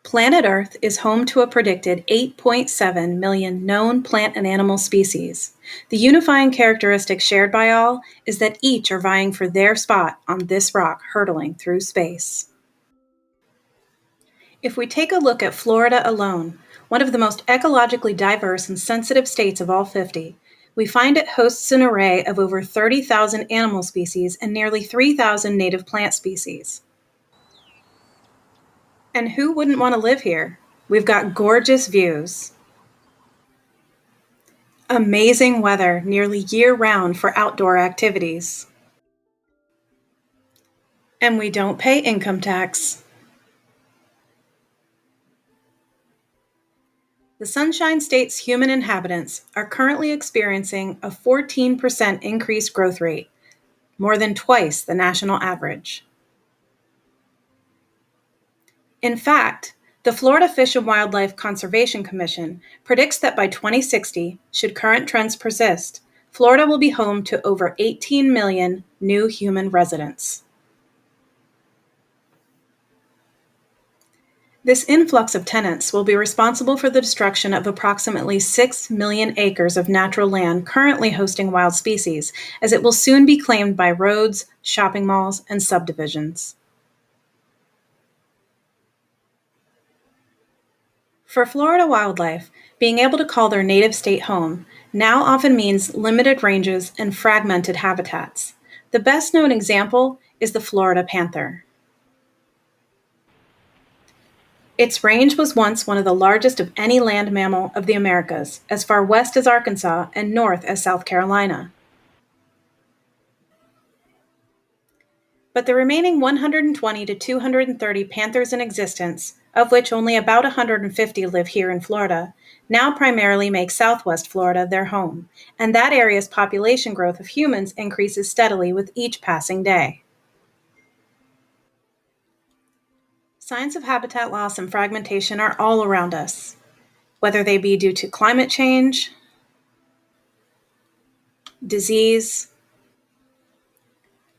Planet Earth is home to a predicted 8.7 million known plant and animal species. The unifying characteristic shared by all is that each are vying for their spot on this rock hurtling through space. If we take a look at Florida alone, one of the most ecologically diverse and sensitive states of all 50, we find it hosts an array of over 30,000 animal species and nearly 3,000 native plant species. And who wouldn't want to live here? We've got gorgeous views, amazing weather nearly year-round for outdoor activities, and we don't pay income tax. The Sunshine State's human inhabitants are currently experiencing a 14% increased growth rate, more than twice the national average. In fact, the Florida Fish and Wildlife Conservation Commission predicts that by 2060, should current trends persist, Florida will be home to over 18 million new human residents. This influx of tenants will be responsible for the destruction of approximately 6 million acres of natural land currently hosting wild species, as it will soon be claimed by roads, shopping malls, and subdivisions. For Florida wildlife, being able to call their native state home now often means limited ranges and fragmented habitats. The best known example is the Florida panther. Its range was once one of the largest of any land mammal of the Americas, as far west as Arkansas and north as South Carolina. But the remaining 120 to 230 panthers in existence, of which only about 150 live here in Florida, now primarily make Southwest Florida their home, and that area's population growth of humans increases steadily with each passing day. Signs of habitat loss and fragmentation are all around us, whether they be due to climate change, disease,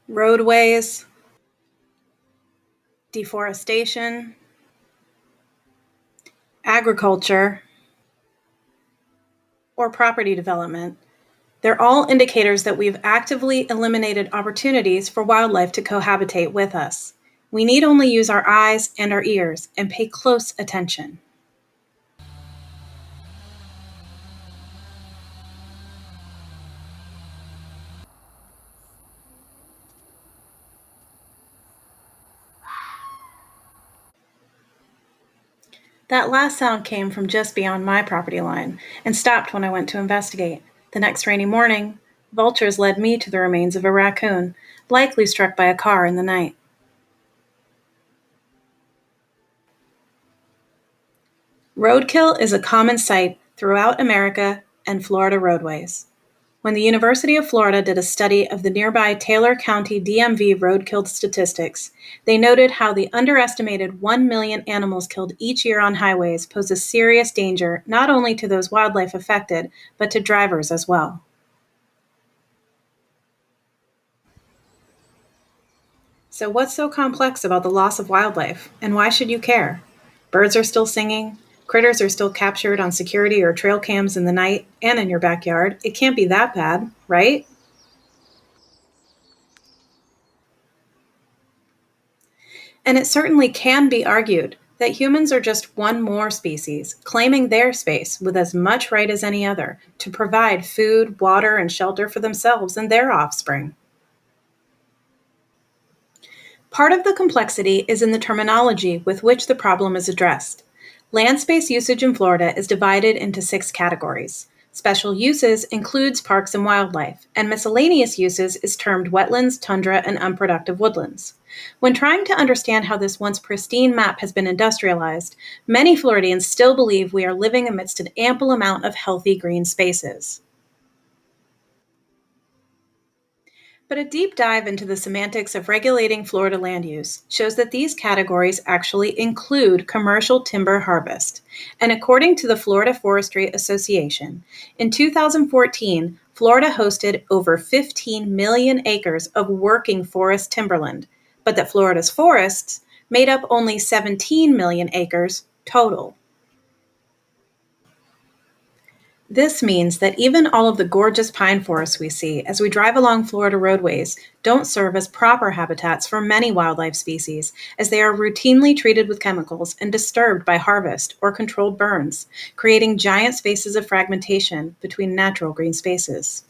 roadways, deforestation, agriculture, or property development. They're all indicators that we've actively eliminated opportunities for wildlife to cohabitate with us. We need only use our eyes and our ears and pay close attention. That last sound came from just beyond my property line and stopped when I went to investigate. The next rainy morning, vultures led me to the remains of a raccoon, likely struck by a car in the night. Roadkill is a common sight throughout America and Florida roadways. When the University of Florida did a study of the nearby Taylor County DMV roadkill statistics, they noted how the underestimated 1 million animals killed each year on highways pose a serious danger not only to those wildlife affected, but to drivers as well. So what's so complex about the loss of wildlife, and why should you care? Birds are still singing, critters are still captured on security or trail cams in the night and in your backyard. It can't be that bad, right? And it certainly can be argued that humans are just one more species, claiming their space with as much right as any other to provide food, water, and shelter for themselves and their offspring. Part of the complexity is in the terminology with which the problem is addressed. Land space usage in Florida is divided into 6 categories. Special uses includes parks and wildlife, and miscellaneous uses is termed wetlands, tundra, and unproductive woodlands. When trying to understand how this once pristine map has been industrialized, many Floridians still believe we are living amidst an ample amount of healthy green spaces. But a deep dive into the semantics of regulating Florida land use shows that these categories actually include commercial timber harvest. And according to the Florida Forestry Association, in 2014, Florida hosted over 15 million acres of working forest timberland, but that Florida's forests made up only 17 million acres total. This means that even all of the gorgeous pine forests we see as we drive along Florida roadways don't serve as proper habitats for many wildlife species, as they are routinely treated with chemicals and disturbed by harvest or controlled burns, creating giant spaces of fragmentation between natural green spaces.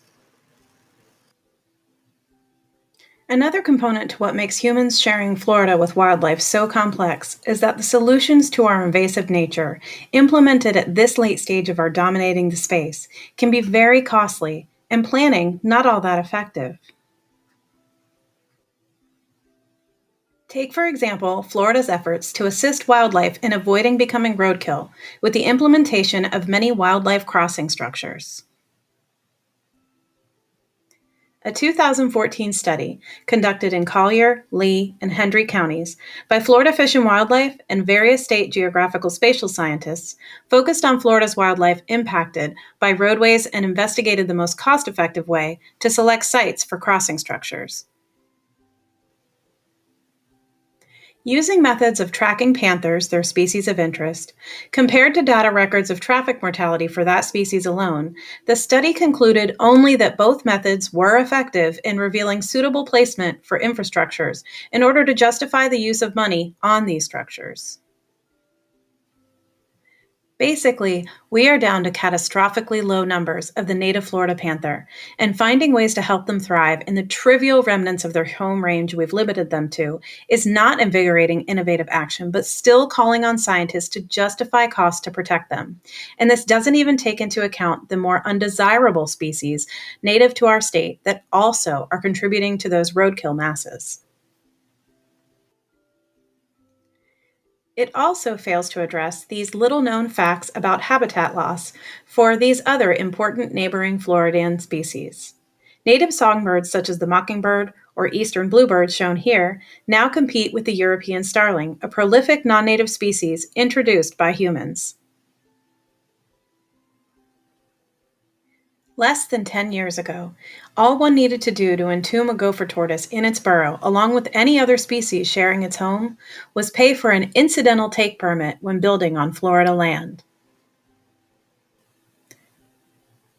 Another component to what makes humans sharing Florida with wildlife so complex is that the solutions to our invasive nature, implemented at this late stage of our dominating the space, can be very costly and planning not all that effective. Take, for example, Florida's efforts to assist wildlife in avoiding becoming roadkill with the implementation of many wildlife crossing structures. A 2014 study conducted in Collier, Lee, and Hendry counties by Florida Fish and Wildlife and various state geographical spatial scientists focused on Florida's wildlife impacted by roadways and investigated the most cost-effective way to select sites for crossing structures. Using methods of tracking panthers, their species of interest, compared to data records of traffic mortality for that species alone, the study concluded only that both methods were effective in revealing suitable placement for infrastructures in order to justify the use of money on these structures. Basically, we are down to catastrophically low numbers of the native Florida panther, and finding ways to help them thrive in the trivial remnants of their home range we've limited them to is not invigorating innovative action, but still calling on scientists to justify costs to protect them. And this doesn't even take into account the more undesirable species native to our state that also are contributing to those roadkill masses. It also fails to address these little-known facts about habitat loss for these other important neighboring Floridian species. Native songbirds such as the mockingbird or eastern bluebird shown here now compete with the European starling, a prolific non-native species introduced by humans. Less than 10 years ago, all one needed to do to entomb a gopher tortoise in its burrow, along with any other species sharing its home, was pay for an incidental take permit when building on Florida land.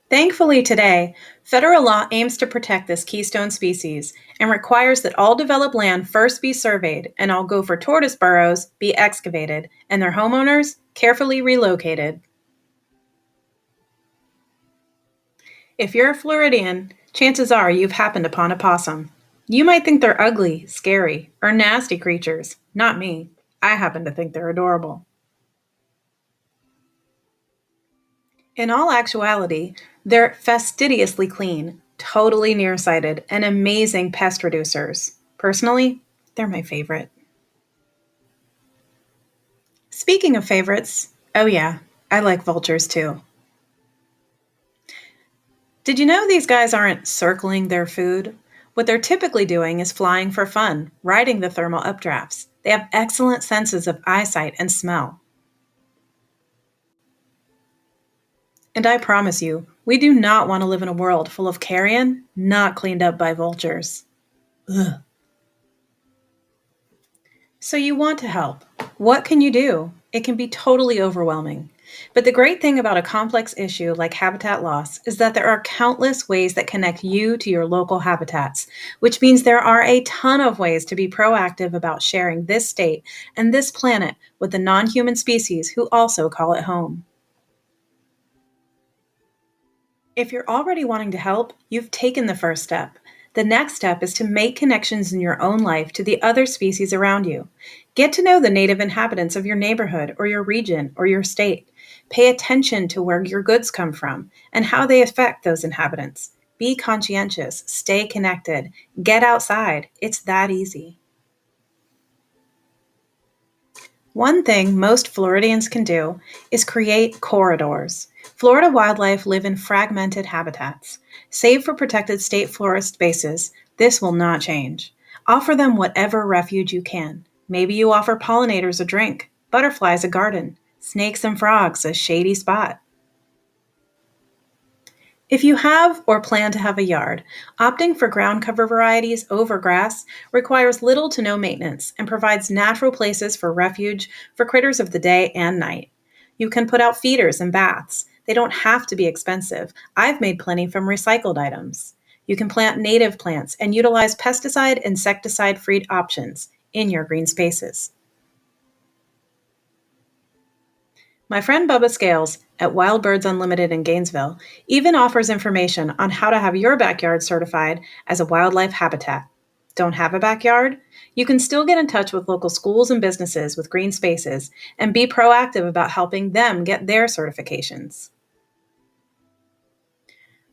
Thankfully today, federal law aims to protect this keystone species and requires that all developed land first be surveyed and all gopher tortoise burrows be excavated and their homeowners carefully relocated. If you're a Floridian, chances are you've happened upon a possum. You might think they're ugly, scary, or nasty creatures. Not me. I happen to think they're adorable. In all actuality, they're fastidiously clean, totally nearsighted, and amazing pest reducers. Personally, they're my favorite. Speaking of favorites, oh yeah, I like vultures too. Did you know these guys aren't circling their food? What they're typically doing is flying for fun, riding the thermal updrafts. They have excellent senses of eyesight and smell. And I promise you, we do not want to live in a world full of carrion not cleaned up by vultures. Ugh. So you want to help. What can you do? It can be totally overwhelming. But the great thing about a complex issue like habitat loss is that there are countless ways that connect you to your local habitats, which means there are a ton of ways to be proactive about sharing this state and this planet with the non-human species who also call it home. If you're already wanting to help, you've taken the first step. The next step is to make connections in your own life to the other species around you. Get to know the native inhabitants of your neighborhood or your region or your state. Pay attention to where your goods come from and how they affect those inhabitants. Be conscientious, stay connected, get outside. It's that easy. One thing most Floridians can do is create corridors. Florida wildlife live in fragmented habitats. Save for protected state forest spaces, this will not change. Offer them whatever refuge you can. Maybe you offer pollinators a drink, butterflies a garden, snakes and frogs a shady spot. If you have or plan to have a yard, opting for ground cover varieties over grass requires little to no maintenance and provides natural places for refuge for critters of the day and night. You can put out feeders and baths. They don't have to be expensive. I've made plenty from recycled items. You can plant native plants and utilize pesticide, insecticide-free options in your green spaces. My friend Bubba Scales at Wild Birds Unlimited in Gainesville even offers information on how to have your backyard certified as a wildlife habitat. Don't have a backyard? You can still get in touch with local schools and businesses with green spaces and be proactive about helping them get their certifications.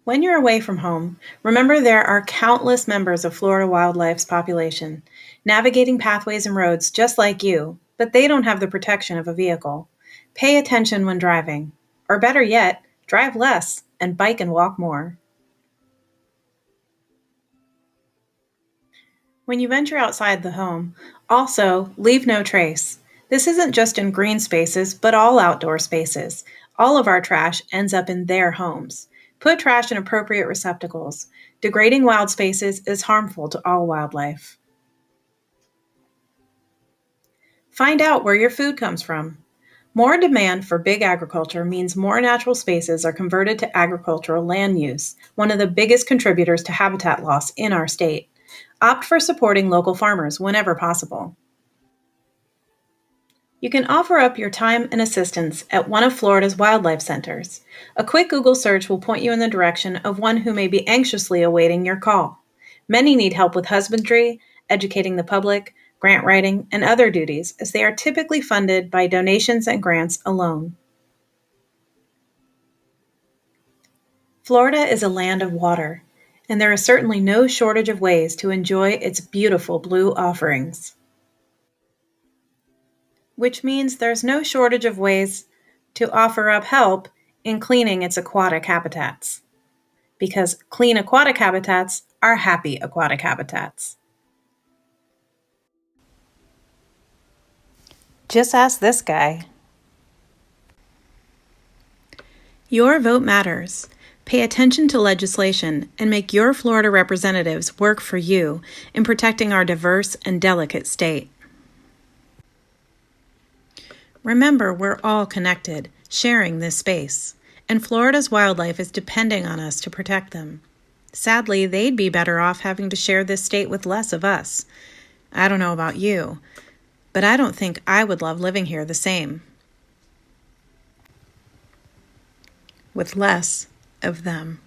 When you're away from home, remember there are countless members of Florida wildlife's population, navigating pathways and roads just like you, but they don't have the protection of a vehicle. Pay attention when driving, or better yet, drive less and bike and walk more. When you venture outside the home, also leave no trace. This isn't just in green spaces, but all outdoor spaces. All of our trash ends up in their homes. Put trash in appropriate receptacles. Degrading wild spaces is harmful to all wildlife. Find out where your food comes from. More demand for big agriculture means more natural spaces are converted to agricultural land use, one of the biggest contributors to habitat loss in our state. Opt for supporting local farmers whenever possible. You can offer up your time and assistance at one of Florida's wildlife centers. A quick Google search will point you in the direction of one who may be anxiously awaiting your call. Many need help with husbandry, educating the public, grant writing, and other duties, as they are typically funded by donations and grants alone. Florida is a land of water, and there is certainly no shortage of ways to enjoy its beautiful blue offerings. Which means there's no shortage of ways to offer up help in cleaning its aquatic habitats. Because clean aquatic habitats are happy aquatic habitats. Just ask this guy. Your vote matters. Pay attention to legislation and make your Florida representatives work for you in protecting our diverse and delicate state. Remember, we're all connected, sharing this space, and Florida's wildlife is depending on us to protect them. Sadly, they'd be better off having to share this state with less of us. I don't know about you, but I don't think I would love living here the same. With less of them.